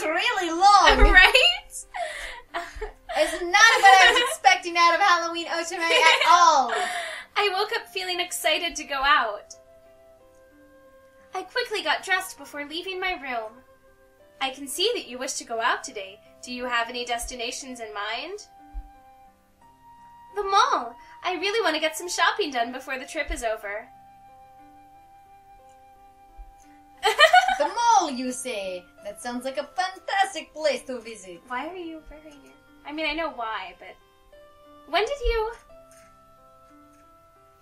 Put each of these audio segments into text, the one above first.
Really long. Right? It's not what I was expecting out of Halloween Otome at all. I woke up feeling excited to go out. I quickly got dressed before leaving my room. I can see that you wish to go out today. Do you have any destinations in mind? The mall. I really want to get some shopping done before the trip is over. The mall, you say? That sounds like a fantastic place to visit. Why are you wearing it? I mean, I know why, but... When did you...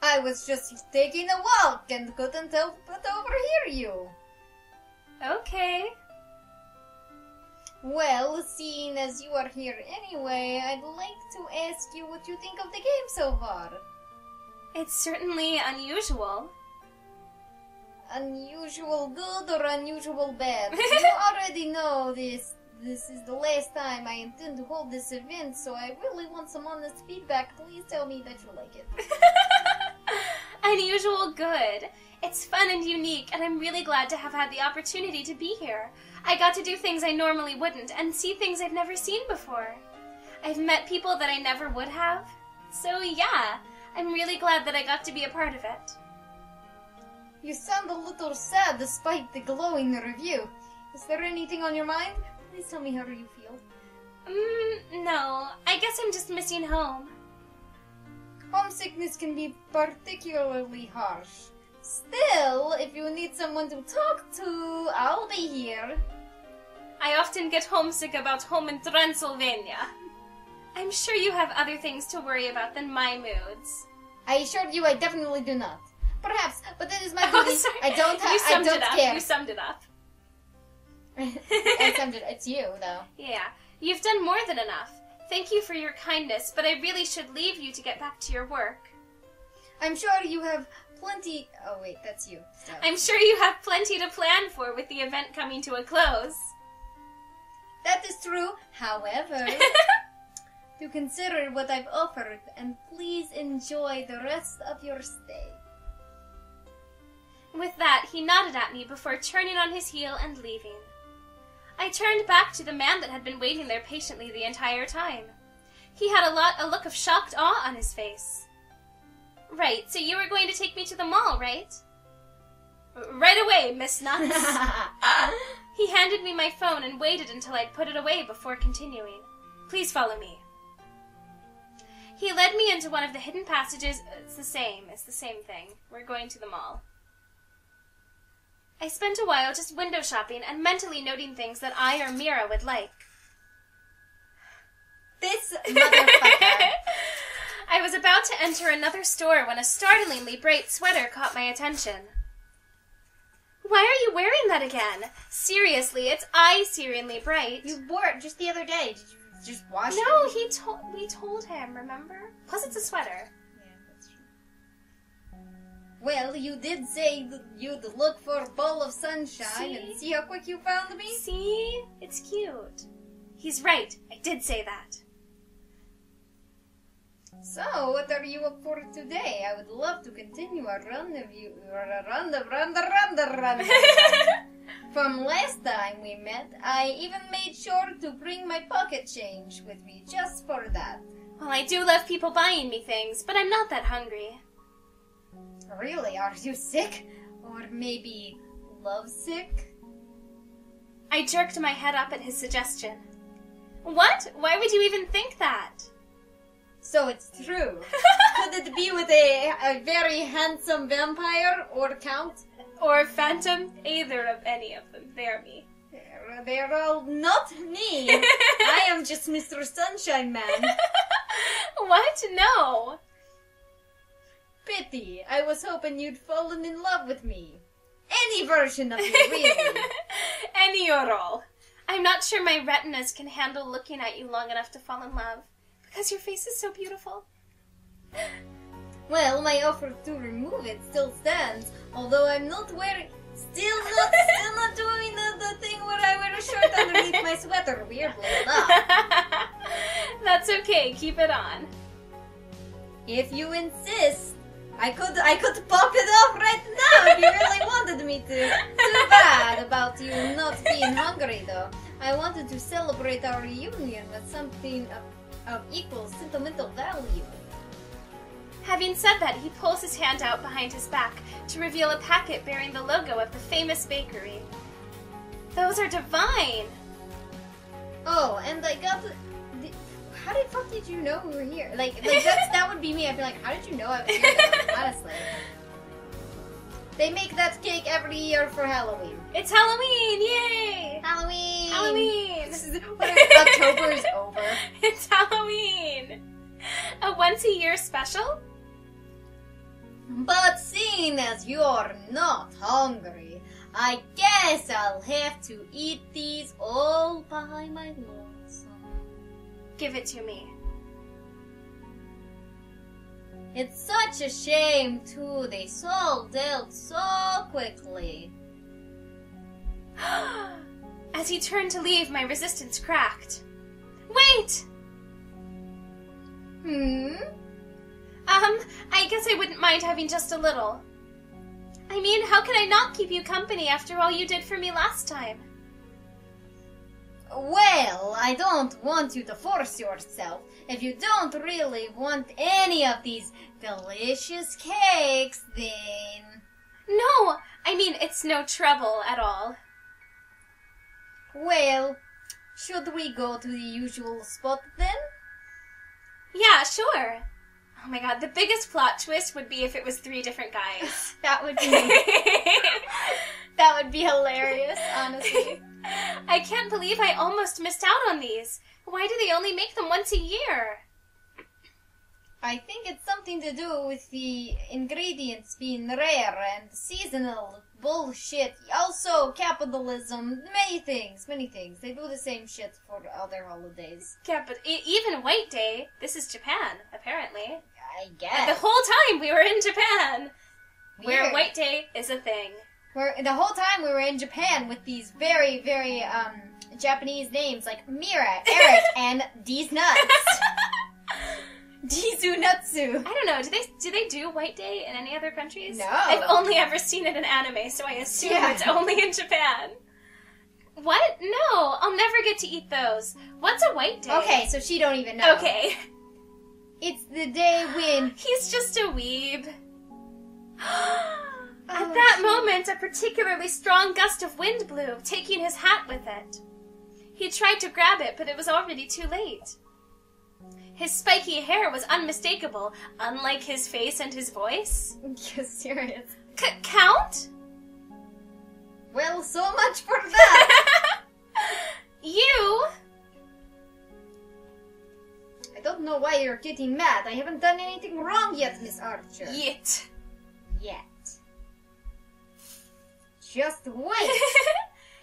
I was just taking a walk and couldn't help but overhear you. Okay. Well, seeing as you are here anyway, I'd like to ask you what you think of the game so far. It's certainly unusual. Unusual good or unusual bad? You already know this is the last time I intend to hold this event, so I really want some honest feedback. Please tell me that you like it. Unusual good. It's fun and unique, and I'm really glad to have had the opportunity to be here. I got to do things I normally wouldn't, and see things I've never seen before. I've met people that I never would have. So yeah, I'm really glad that I got to be a part of it. You sound a little sad despite the glowing review. Is there anything on your mind? Please tell me how you feel. No. I guess I'm just missing home. Homesickness can be particularly harsh. Still, if you need someone to talk to, I'll be here. I often get homesick about home in Transylvania. I'm sure you have other things to worry about than my moods. I assure you I definitely do not. Perhaps, but that is my duty. Sorry. I don't care. You summed it up. I summed it. It's you, though. Yeah. You've done more than enough. Thank you for your kindness, but I really should leave you to get back to your work. I'm sure you have plenty... Oh, wait, that's you. So. I'm sure you have plenty to plan for with the event coming to a close. That is true. However, do consider what I've offered, and please enjoy the rest of your stay. With that, he nodded at me before turning on his heel and leaving. I turned back to the man that had been waiting there patiently the entire time. He had a look of shocked awe on his face. Right, so you were going to take me to the mall, right? Right away, Miss Nuts. He handed me my phone and waited until I'd put it away before continuing. Please follow me. He led me into one of the hidden passages. It's the same thing. We're going to the mall. I spent a while just window shopping and mentally noting things that I or Mira would like. This motherfucker. I was about to enter another store when a startlingly bright sweater caught my attention. Why are you wearing that again? Seriously, it's eye-searingly bright. You wore it just the other day. Did you just wash it? No, we told him, remember? Plus it's a sweater. Well, you did say that you'd look for a ball of sunshine and see how quick you found me. See? It's cute. He's right. I did say that. So, what are you up for today? I would love to continue our rendezvous. From last time we met, I even made sure to bring my pocket change with me just for that. Well, I do love people buying me things, but I'm not that hungry. Really? Are you sick? Or maybe lovesick? I jerked my head up at his suggestion. What? Why would you even think that? So it's true. Could it be with a very handsome vampire or count? Or phantom? Either of any of them. They're me. They're all not me. I am just Mr. Sunshine Man. What? No. Pity. I was hoping you'd fallen in love with me. Any version of me, really. Any or all. I'm not sure my retinas can handle looking at you long enough to fall in love. Because your face is so beautiful. Well, my offer to remove it still stands. Although I'm not wearing... Still not doing the thing sweater weirdly enough. That's okay, keep it on. If you insist, I could pop it off right now if you really wanted me to. Too bad about you not being hungry, though. I wanted to celebrate our reunion with something of equal sentimental value. Having said that, he pulls his hand out behind his back to reveal a packet bearing the logo of the famous bakery. Those are divine! Oh, and I got how the fuck did you know we were here? Like that would be me. I'd be like, how did you know I was here though? Honestly. They make that cake every year for Halloween. It's Halloween! Yay! Halloween! Halloween! October is over. It's Halloween! A once-a-year special? But seeing as you're not hungry, I guess I'll have to eat these all by my lonesome. Give it to me. It's such a shame, too. They sold out so quickly. As he turned to leave, my resistance cracked. Wait! I guess I wouldn't mind having just a little. I mean, how can I not keep you company after all you did for me last time? Well, I don't want you to force yourself. If you don't really want any of these delicious cakes, then... No! I mean, it's no trouble at all. Well, should we go to the usual spot then? Yeah, sure. Oh my god, the biggest plot twist would be if it was 3 different guys. That would be hilarious, honestly. I can't believe I almost missed out on these. Why do they only make them once a year? I think it's something to do with the ingredients being rare and seasonal bullshit. Also, capitalism. Many things. They do the same shit for other holidays. Yeah, but even White Day, this is Japan, apparently. I guess. And the whole time we were in Japan, where Weird. White Day is a thing. The whole time we were in Japan with these very, very Japanese names like Mira, Eric, and D's Nuts. Dizu Natsu. I don't know. Do they do White Day in any other countries? No. I've only ever seen it in anime, so I assume it's only in Japan. What? No, I'll never get to eat those. What's a White Day? Okay, so she don't even know. Okay. It's the day when... He's just a weeb. At that moment, a particularly strong gust of wind blew, taking his hat with it. He tried to grab it, but it was already too late. His spiky hair was unmistakable, unlike his face and his voice. You're serious. Count? Well, so much for that! You? I don't know why you're getting mad. I haven't done anything wrong yet, Miss Archer. Yet. Just wait.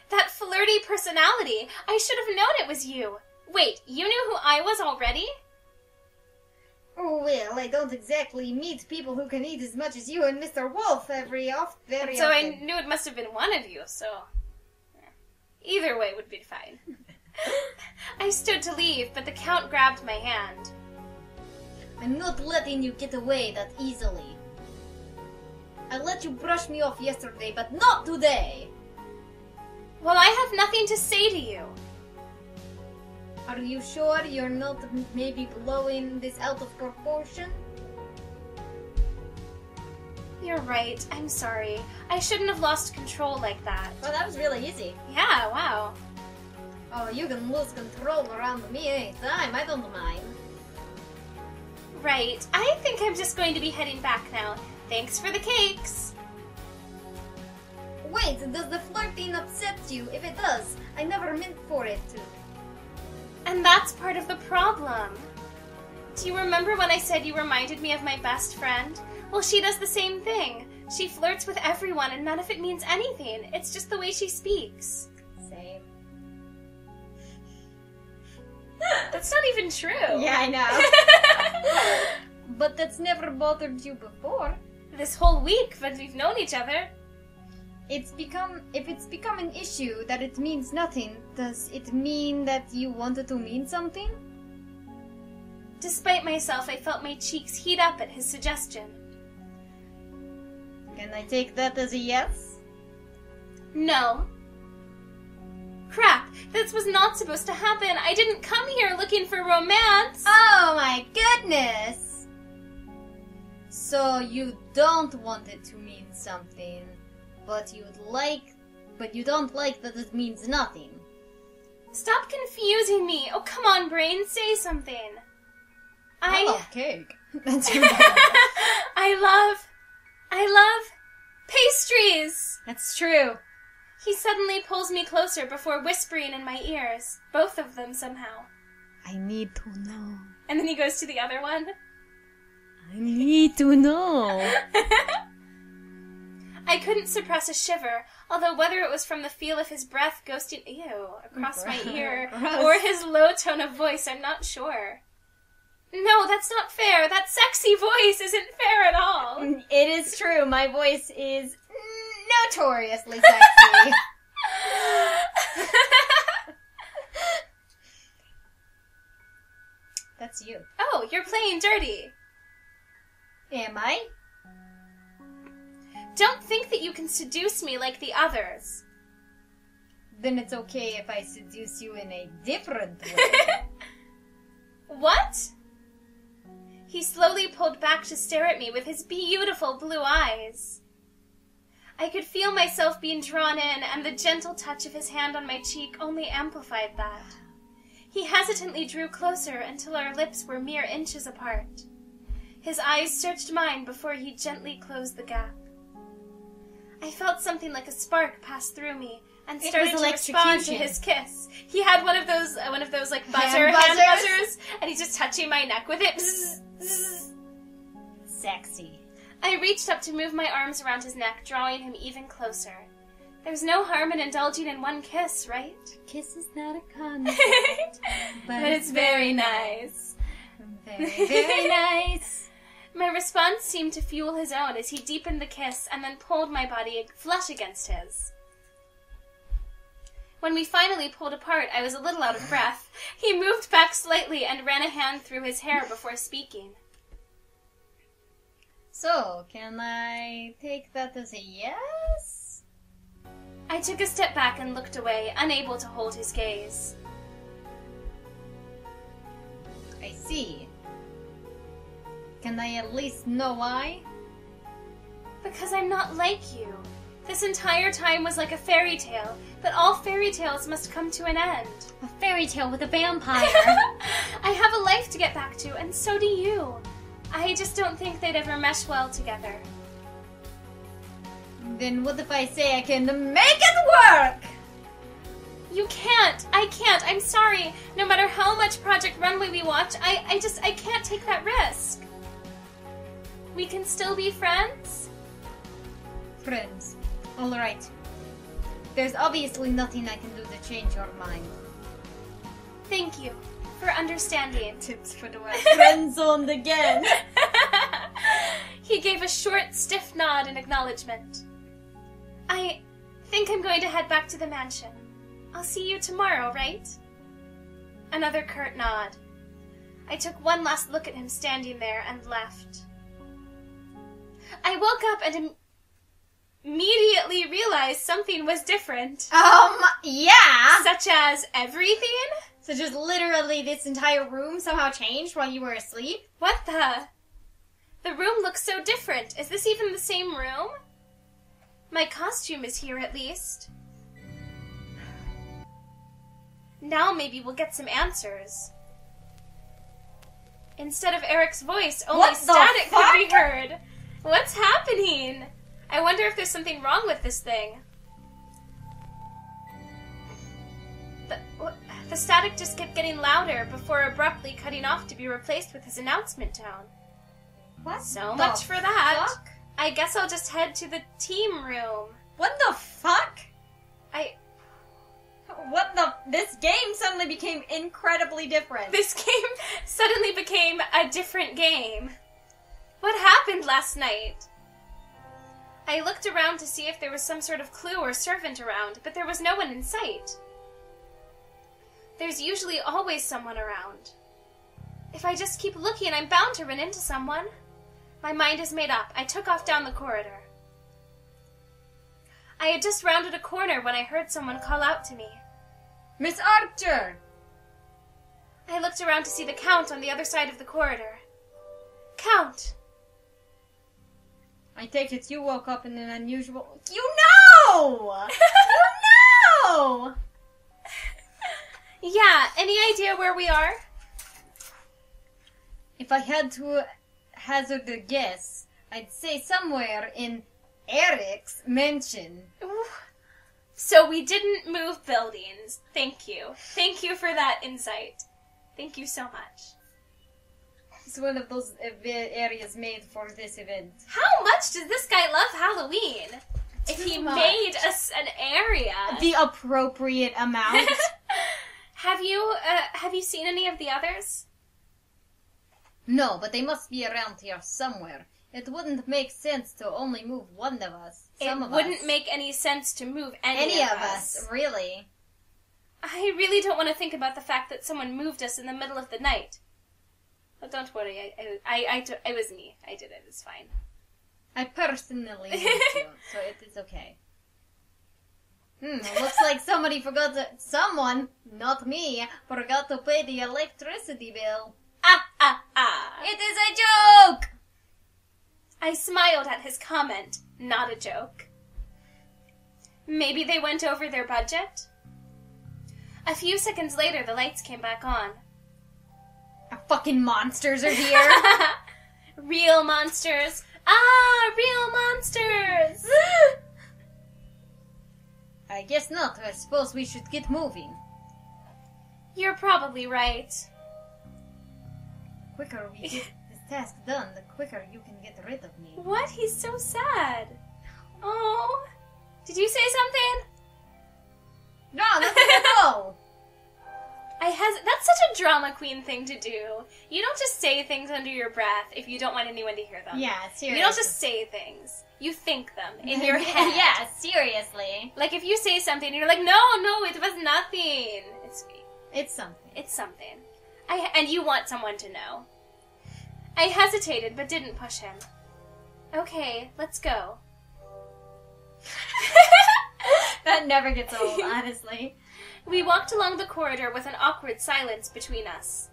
That flirty personality. I should have known it was you. Wait, you knew who I was already? Oh, well, I don't exactly meet people who can eat as much as you and Mr. Wolf very often. So I knew it must have been one of you, so... Either way would be fine. I stood to leave, but the Count grabbed my hand. I'm not letting you get away that easily. I let you brush me off yesterday, but not today! Well, I have nothing to say to you. Are you sure you're not maybe blowing this out of proportion? You're right. I'm sorry. I shouldn't have lost control like that. Oh, that was really easy. Yeah, wow. Oh, you can lose control around me anytime. I don't mind. Right. I think I'm just going to be heading back now. Thanks for the cakes. Wait, does the flirting upset you? If it does, I never meant for it to. And that's part of the problem. Do you remember when I said you reminded me of my best friend? Well, she does the same thing. She flirts with everyone and none of it means anything. It's just the way she speaks. Same. That's not even true. Yeah, I know. But that's never bothered you before. This whole week that we've known each other. if it's become an issue that it means nothing, does it mean that you wanted to mean something? Despite myself, I felt my cheeks heat up at his suggestion. Can I take that as a yes? No. Crap, this was not supposed to happen. I didn't come here looking for romance. Oh my goodness! So you don't want it to mean something, but you don't like that it means nothing. Stop confusing me. Oh, come on, brain, say something. I love cake. That's your I love pastries. That's true. He suddenly pulls me closer before whispering in my ears, both of them somehow. I need to know. And then he goes to the other one. I need to know. I couldn't suppress a shiver, although whether it was from the feel of his breath ghosting across my ear or his low tone of voice, I'm not sure. No, that's not fair. That sexy voice isn't fair at all. It is true. My voice is notoriously sexy. That's you. Oh, you're playing dirty. Am I? Don't think that you can seduce me like the others. Then it's okay if I seduce you in a different way. What? He slowly pulled back to stare at me with his beautiful blue eyes. I could feel myself being drawn in, and the gentle touch of his hand on my cheek only amplified that. He hesitantly drew closer until our lips were mere inches apart. His eyes searched mine before he gently closed the gap. I felt something like a spark pass through me and started to respond to his kiss. He had one of those like hand buzzers, and he's just touching my neck with it. Bzz, bzz. Sexy. I reached up to move my arms around his neck, drawing him even closer. There's no harm in indulging in one kiss, right? Kiss is not a contest, but it's very nice. Very, very nice. My response seemed to fuel his own as he deepened the kiss and then pulled my body flush against his. When we finally pulled apart, I was a little out of breath. He moved back slightly and ran a hand through his hair before speaking. So, can I take that as a yes? I took a step back and looked away, unable to hold his gaze. I see. Can I at least know why? Because I'm not like you. This entire time was like a fairy tale, but all fairy tales must come to an end. A fairy tale with a vampire. I have a life to get back to, and so do you. I just don't think they'd ever mesh well together. Then what if I say I can make it work? You can't. I can't. I'm sorry. No matter how much Project Runway we watch, I can't take that risk. We can still be friends? Friends. Alright. There's obviously nothing I can do to change your mind. Thank you for understanding. Tips for the web. Friend-zoned again. He gave a short, stiff nod in acknowledgement. I think I'm going to head back to the mansion. I'll see you tomorrow, right? Another curt nod. I took one last look at him standing there and left. I woke up and immediately realized something was different. Yeah! Such as everything? So just literally this entire room somehow changed while you were asleep? What the? The room looks so different. Is this even the same room? My costume is here at least. Now maybe we'll get some answers. Instead of Eric's voice, only static could be heard. What's happening? I wonder if there's something wrong with this thing. The static just kept getting louder before abruptly cutting off to be replaced with his announcement tone. What? So much for that. Fuck? I guess I'll just head to the team room. What the fuck? This game suddenly became incredibly different. This game suddenly became a different game. What happened last night? I looked around to see if there was some sort of clue or servant around, but there was no one in sight. There's usually always someone around. If I just keep looking, I'm bound to run into someone. My mind is made up. I took off down the corridor. I had just rounded a corner when I heard someone call out to me. Miss Archer! I looked around to see the Count on the other side of the corridor. Count! I take it you woke up in an unusual... You know! You know! Yeah, any idea where we are? If I had to hazard a guess, I'd say somewhere in Eric's mansion. Ooh. So we didn't move buildings. Thank you. Thank you for that insight. Thank you so much. It's one of those areas made for this event. How much does this guy love Halloween? If he made us an area. The appropriate amount. Have you seen any of the others? No, but they must be around here somewhere. It wouldn't make sense to only move one of us. It wouldn't make any sense to move any of us. Really. I really don't want to think about the fact that someone moved us in the middle of the night. But don't worry, it was me. I did it. It's fine. I personally moved you, so it is okay. Looks like someone, not me, forgot to pay the electricity bill. It is a joke! I smiled at his comment. Not a joke. Maybe they went over their budget? A few seconds later, the lights came back on. Fucking monsters are here! Real monsters! Ah, real monsters! I guess not. I suppose we should get moving. You're probably right. The quicker we get this task done, the quicker you can get rid of me. What? He's so sad. Oh. Did you say something? No, nothing at all. That's such a drama queen thing to do. You don't just say things under your breath if you don't want anyone to hear them. Yeah, seriously. You don't just say things. You think them in your head. Yeah, seriously. Like if you say something and you're like, no, it was nothing. It's something. It's something. And you want someone to know. I hesitated but didn't push him. Okay, let's go. That never gets old, honestly. We walked along the corridor with an awkward silence between us.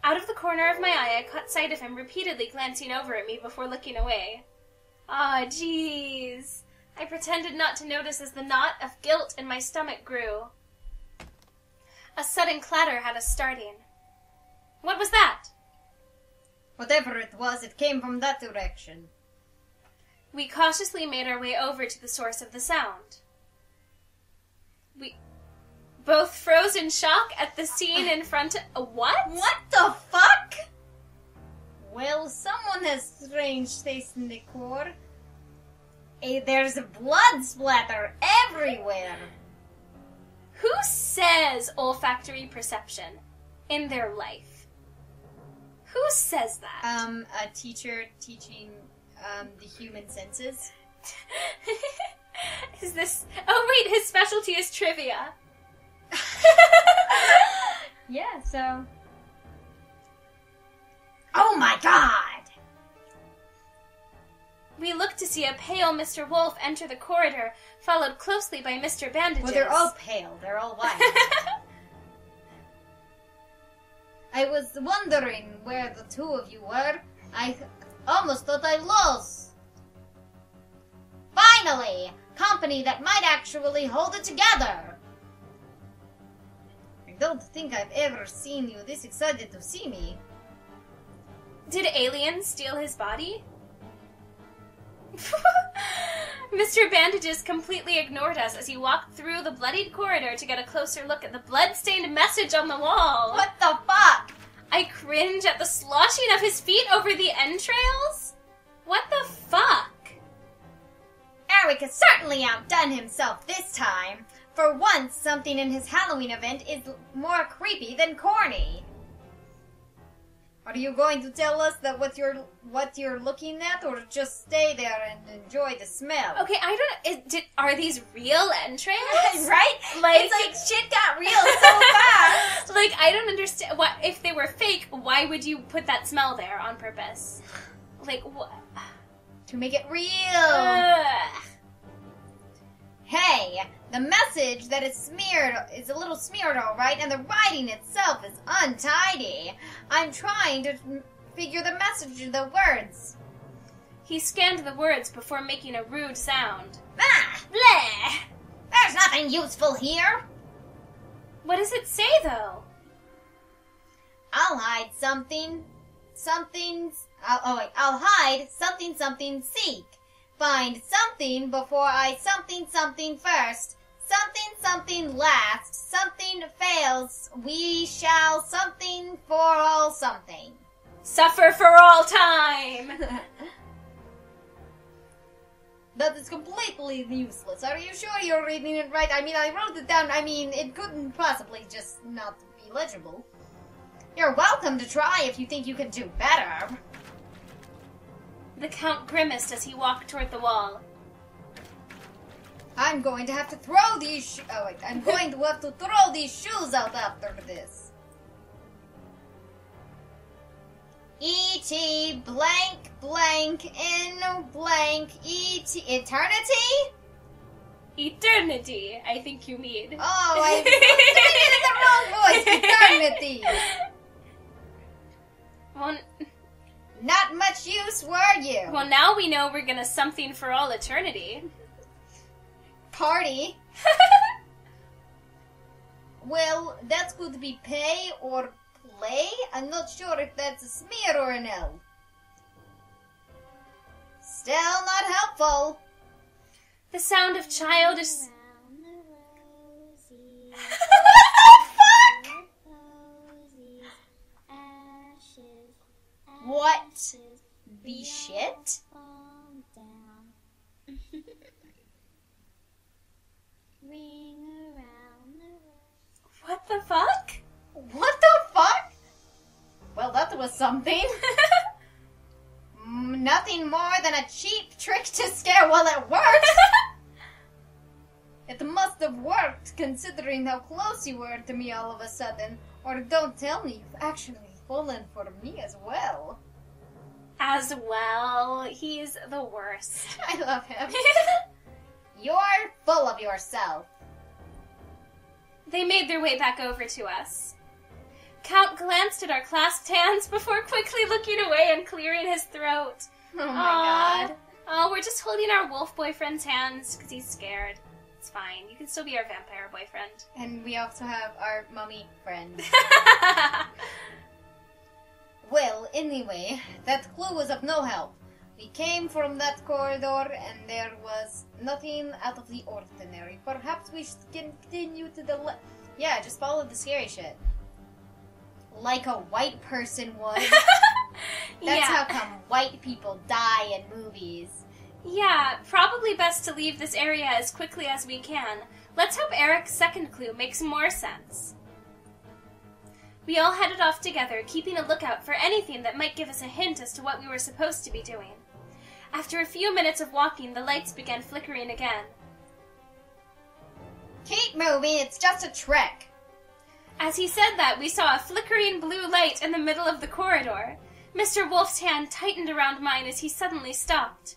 Out of the corner of my eye, I caught sight of him repeatedly glancing over at me before looking away. Ah, jeez. I pretended not to notice as the knot of guilt in my stomach grew. A sudden clatter had us starting. What was that? Whatever it was, it came from that direction. We cautiously made our way over to the source of the sound. We both froze in shock at the scene in front of... What? What the fuck? Well, someone has strange taste in decor. There's blood splatter everywhere. Who says olfactory perception in their life? Who says that? A teacher teaching the human senses. Is this... Oh wait, his specialty is trivia. Yeah, so... Oh my god! We looked to see a pale Mr. Wolf enter the corridor, followed closely by Mr. Bandages. Well, they're all pale. They're all white. I was wondering where the two of you were. I almost thought I lost. Finally! Company that might actually hold it together. I don't think I've ever seen you this excited to see me. Did aliens steal his body? Mr. Bandages completely ignored us as he walked through the bloodied corridor to get a closer look at the blood-stained message on the wall. What the fuck? I cringe at the sloshing of his feet over the entrails? What the fuck? Eric has certainly outdone himself this time. For once, something in his Halloween event is more creepy than corny. Are you going to tell us that what you're looking at, or just stay there and enjoy the smell? Okay, I don't. Are these real entrails? Right? Like, it's like shit got real so fast. Like, I don't understand. What if they were fake? Why would you put that smell there on purpose? Like, what? To make it real. Hey, the message that is smeared is a little smeared, all right, and the writing itself is untidy. I'm trying to figure the message of the words. He scanned the words before making a rude sound. Ah! Bleh! There's nothing useful here. What does it say, though? I'll hide something. I'll hide something seek. Find something before I something first. Something last. Something fails. We shall something for all something. Suffer for all time! That is completely useless. Are you sure you're reading it right? I mean, I wrote it down. I mean, it couldn't possibly just not be legible. You're welcome to try if you think you can do better. The Count grimaced as he walked toward the wall. I'm going to have to throw these I'm going to have to throw these shoes out after this. E.T. blank blank in blank E.T. Eternity? Eternity, I think you mean. Oh, I'm saying it in the wrong voice. Eternity. Well, not much use, were you? well, now we know we're gonna something for all eternity. Party. Well, that could be pay or play. I'm not sure if that's a smear or an L. Still not helpful. The sound of childish... What the shit? What the fuck? What the fuck? Well, that was something. Nothing more than a cheap trick to scare. Well, it worked. It must have worked, considering how close you were to me all of a sudden. Or don't tell me, you've actually fallen for me as well. As well, he's the worst. I love him. You're full of yourself. They made their way back over to us. Count glanced at our clasped hands before quickly looking away and clearing his throat. Oh my god. Oh, we're just holding our wolf boyfriend's hands because he's scared. It's fine. You can still be our vampire boyfriend. And we also have our mummy friend. Well, anyway, that clue was of no help. We came from that corridor and there was nothing out of the ordinary. Perhaps we should continue to the left. Yeah, just follow the scary shit. Like a white person would. That's how come white people die in movies. Yeah, probably best to leave this area as quickly as we can. Let's hope Eric's second clue makes more sense. We all headed off together, keeping a lookout for anything that might give us a hint as to what we were supposed to be doing. After a few minutes of walking, the lights began flickering again. Keep moving, it's just a trick. As he said that, we saw a flickering blue light in the middle of the corridor. Mr. Wolf's hand tightened around mine as he suddenly stopped.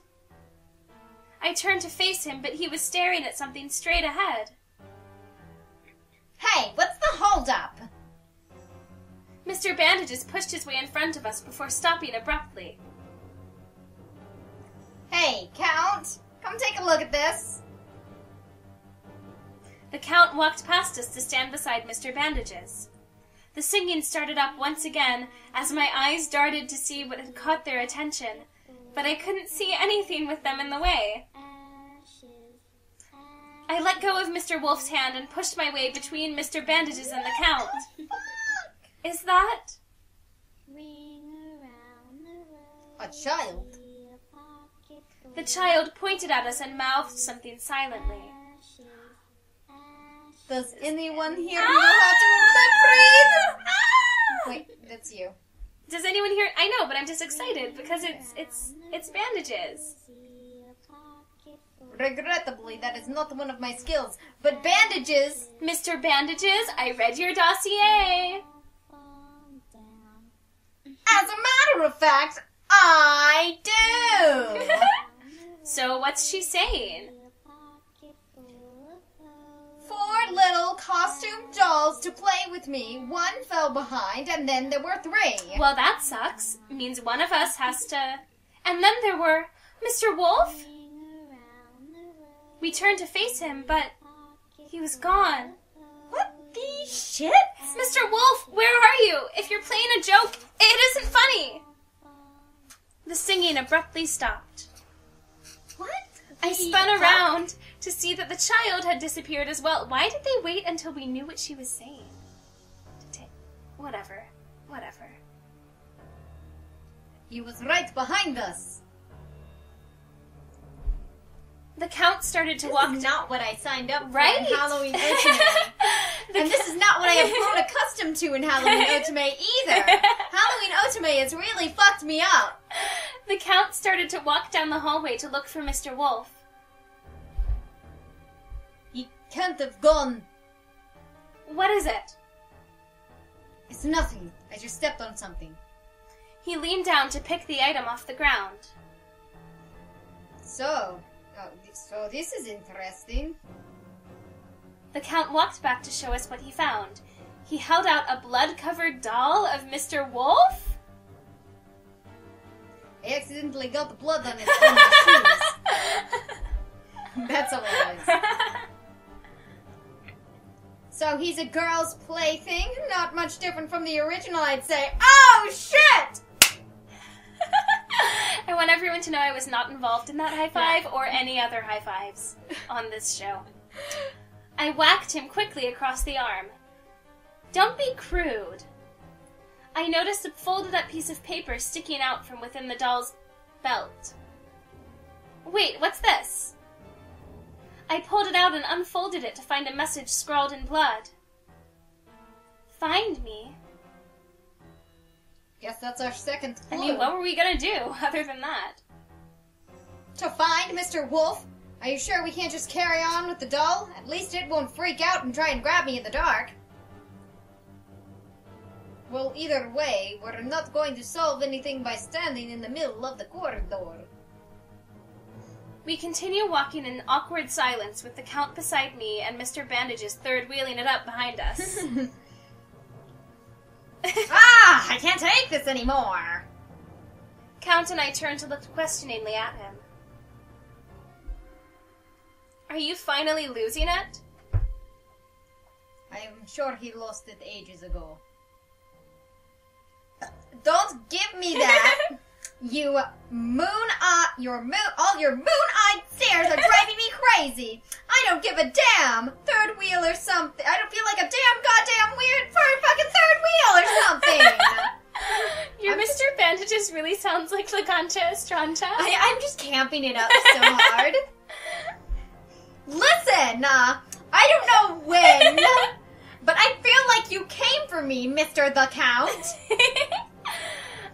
I turned to face him, but he was staring at something straight ahead. Hey, what's the holdup? Mr. Bandages pushed his way in front of us before stopping abruptly. Hey, Count, come take a look at this. The Count walked past us to stand beside Mr. Bandages. The singing started up once again as my eyes darted to see what had caught their attention, but I couldn't see anything with them in the way. I let go of Mr. Wolf's hand and pushed my way between Mr. Bandages and the Count. Is that? A child? The child pointed at us and mouthed something silently. Does anyone here know how to lip read? Wait, that's you. Does anyone here? I know, but I'm just excited because it's bandages. Regrettably, that is not one of my skills, but bandages! Mr. Bandages, I read your dossier. As a matter of fact, I do! So what's she saying? 4 little costume dolls to play with me. 1 fell behind, and then there were 3. Well, that sucks. Means one of us has to... And then there were... Mr. Wolf? We turned to face him, but he was gone. What the shit? Mr. Wolf, where are you? If you're playing a joke, it isn't funny. The singing abruptly stopped. What? I spun around to see that the child had disappeared as well. Why did they wait until we knew what she was saying? Whatever. He was right behind us. The Count started to walk... This is not what I signed up for Right? in Halloween Otome. And this is not what I have grown accustomed to in Halloween Otome either. Halloween Otome has really fucked me up. The Count started to walk down the hallway to look for Mr. Wolf. He can't have gone. What is it? It's nothing. I just stepped on something. He leaned down to pick the item off the ground. So this is interesting. The Count walked back to show us what he found. He held out a blood-covered doll of Mr. Wolf? I accidentally got the blood on my shoes. That's all it is. So he's a girl's plaything? Not much different from the original, I'd say. Oh, shit! I want everyone to know I was not involved in that high five or any other high fives on this show. I whacked him quickly across the arm. Don't be crude. I noticed a folded up piece of paper sticking out from within the doll's belt. Wait, what's this? I pulled it out and unfolded it to find a message scrawled in blood. Find me? Guess that's our second clue. I mean, what were we gonna do other than that? To find Mr. Wolf? Are you sure we can't just carry on with the doll? At least it won't freak out and try and grab me in the dark. Well, either way, we're not going to solve anything by standing in the middle of the corridor. We continue walking in awkward silence with the Count beside me and Mr. Bandages third-wheeling it up behind us. I can't take this anymore! Count and I turned to look questioningly at him. Are you finally losing it? I am sure he lost it ages ago. Don't give me that! You all your moon-eyed stares are driving me crazy! I don't give a damn! Third wheel or something! I don't feel like a damn goddamn weird fucking third wheel or something! Your Mr. Bandages really sounds like La Concha Estranta. I'm just camping it up so hard. Listen, I don't know when, but I feel like you came for me, Mr. the Count.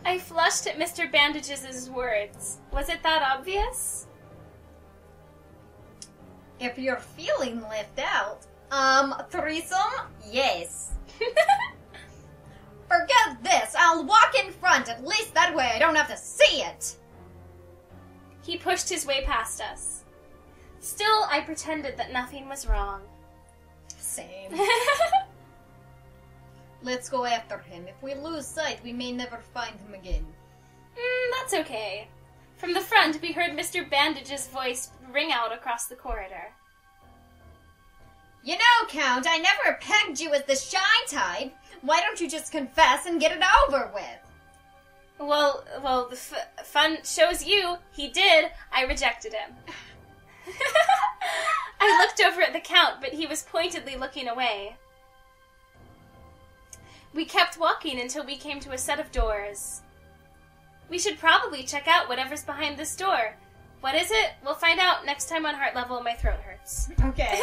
I flushed at Mr. Bandages' words. Was it that obvious? If you're feeling left out, threesome? Yes. Forget this. I'll walk in front. At least that way I don't have to see it. He pushed his way past us. Still, I pretended that nothing was wrong. Same. Let's go after him. If we lose sight, we may never find him again. That's okay. From the front, we heard Mr. Bandage's voice ring out across the corridor. You know, Count, I never pegged you as the shy type. Why don't you just confess and get it over with? Well, the fun shows you. He did. I rejected him. I looked over at the Count, but he was pointedly looking away. We kept walking until we came to a set of doors. We should probably check out whatever's behind this door. What is it? We'll find out next time on Heart Level. My throat hurts. Okay.